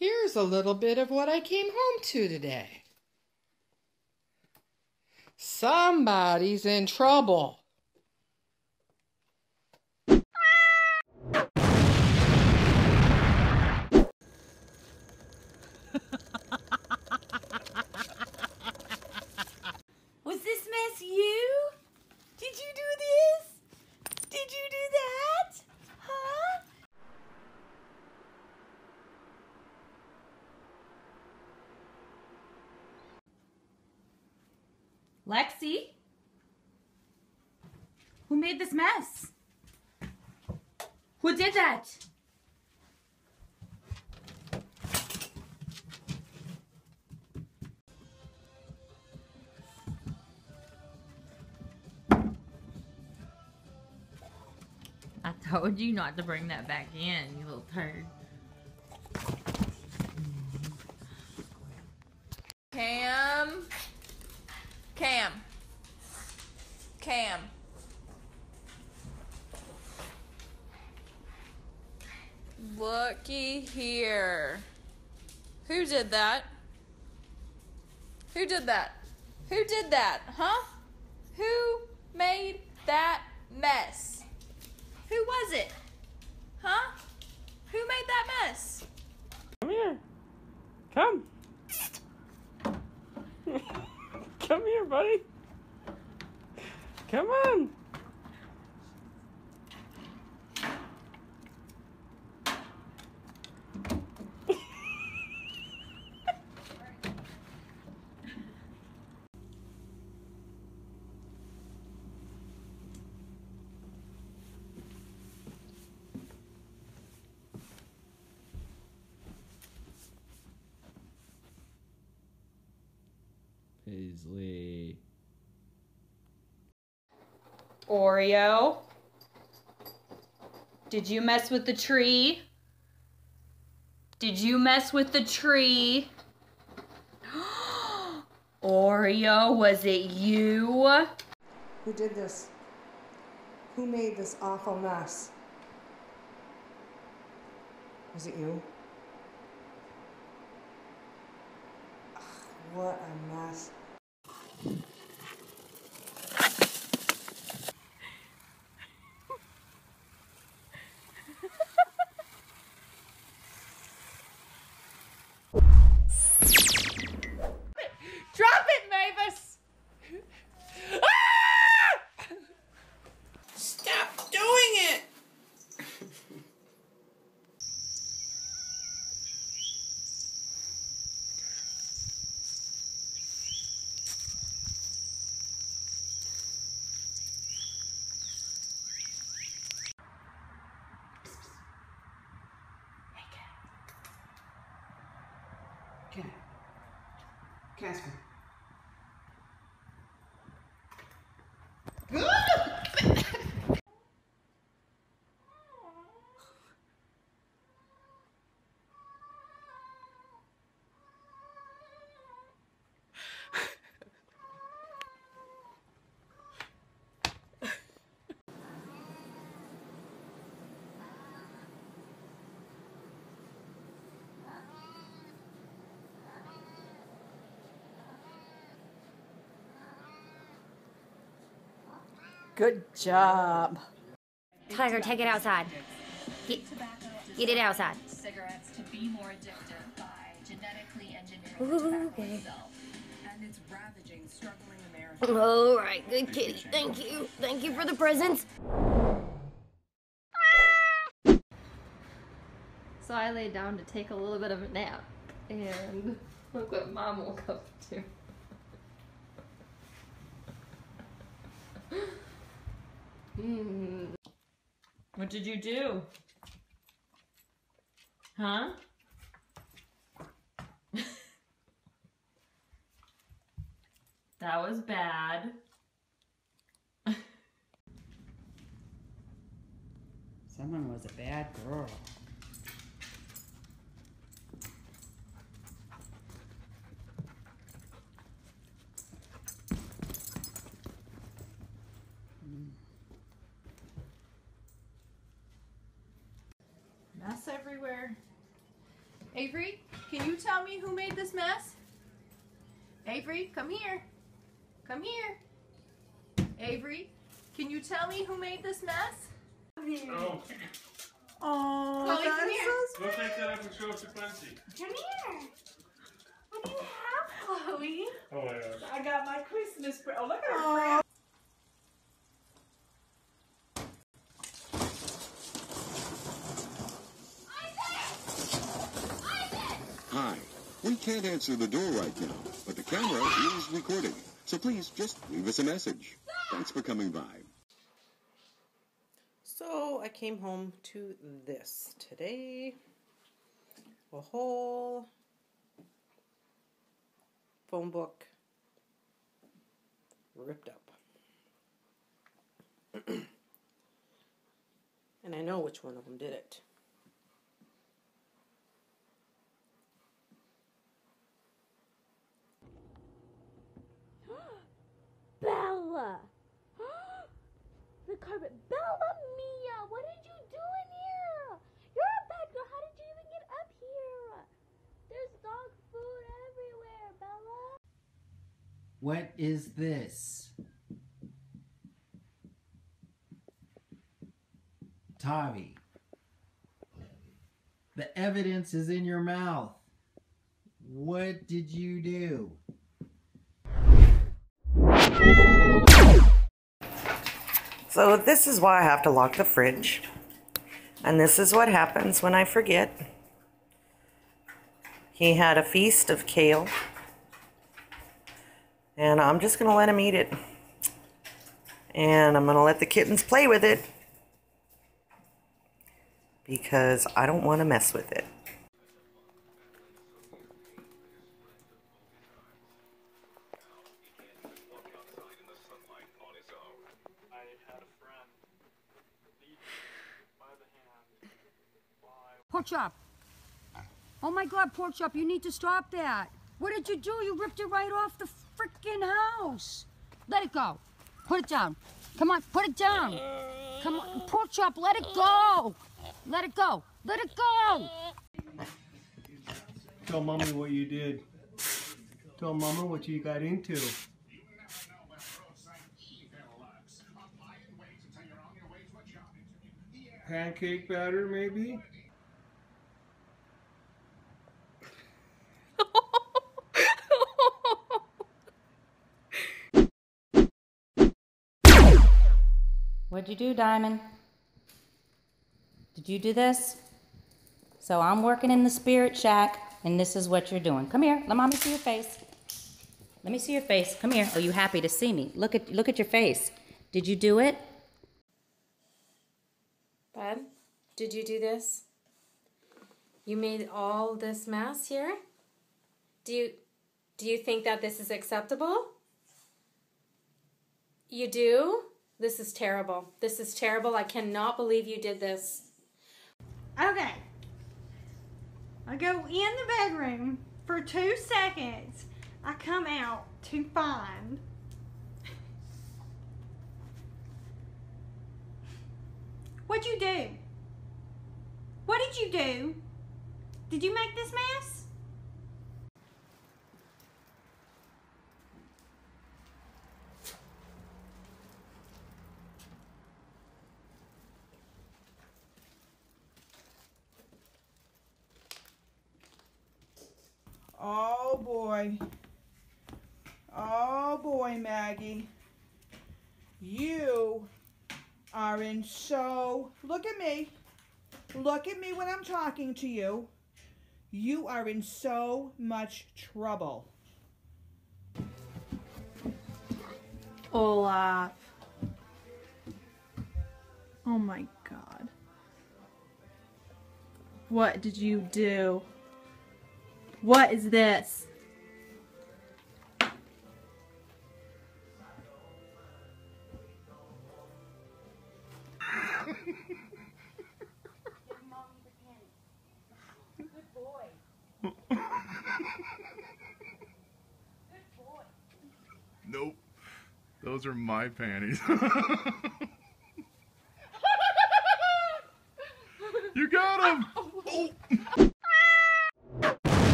Here's a little bit of what I came home to today. Somebody's in trouble. Was this mess you? Did you do this? Did you do that? Huh? Lexi? Who made this mess? Who did that? I told you not to bring that back in, you little turd. Cam. Looky here. Who did that? Who did that? Who did that, huh? Who made that mess? Who was it? Huh? Who made that mess? Come here. Come. Come here, buddy. Come on. Paisley. Oreo? Did you mess with the tree? Did you mess with the tree? Oreo, was it you? Who did this? Who made this awful mess? Was it you? Ugh, what a mess. Drop it, Mavis! Stop doing it! Okay. Casper. Good job. Tiger, take it outside. Get it outside. Cigarettes to be more addictive by genetically engineering Ooh, okay. itself. And it's ravaging struggling Americans. All right, good kitty. Thank you. Thank you for the presents. So I laid down to take a little bit of a nap, and look what Mom woke up to. What did you do? Huh? That was bad. Someone was a bad girl. Mess everywhere. Avery, can you tell me who made this mess? Avery, come here. Come here. Avery, can you tell me who made this mess? Oh, Oh, Chloe, come that's here. so go sweet. take that up and show it to Quincy. Come here. What do you have, Chloe? Oh my gosh. I got my Christmas present. Oh, look at her. Hi. We can't answer the door right now, but the camera is recording. So please just leave us a message. Thanks for coming by. So I came home to this today. A whole phone book ripped up. And I know which one of them did it. Bella! The carpet. Bella Mia! What did you do in here? You're a bad girl. How did you even get up here? There's dog food everywhere, Bella. What is this? Tavi. The evidence is in your mouth. What did you do? So this is why I have to lock the fridge. And this is what happens when I forget. He had a feast of kale. And I'm just going to let him eat it. And I'm going to let the kittens play with it. Because I don't want to mess with it. Pork chop. Oh my God, pork chop, you need to stop that. What did you do? You ripped it right off the freaking house. Let it go. Put it down. Come on, put it down. Come on, pork chop, let it go. Let it go. Let it go. Tell Mommy what you did. Tell Mama what you got into. Pancake batter, maybe? What'd you do, Diamond? Did you do this? So I'm working in the spirit shack, and this is what you're doing. Come here. Let Mommy see your face. Let me see your face. Come here. Are you happy to see me? Look at your face. Did you do it? Bud, did you do this? You made all this mess here? Do you think that this is acceptable? You do? This is terrible. This is terrible. I cannot believe you did this. Okay. I go in the bedroom for 2 seconds. I come out to find what'd you do? What did you do? Did you make this mess? Oh boy. Oh boy, Maggie. You are in so... Look at me. Look at me when I'm talking to you. You are in so much trouble. Olaf. Oh my God. What did you do? What is this? Nope. Those are my panties.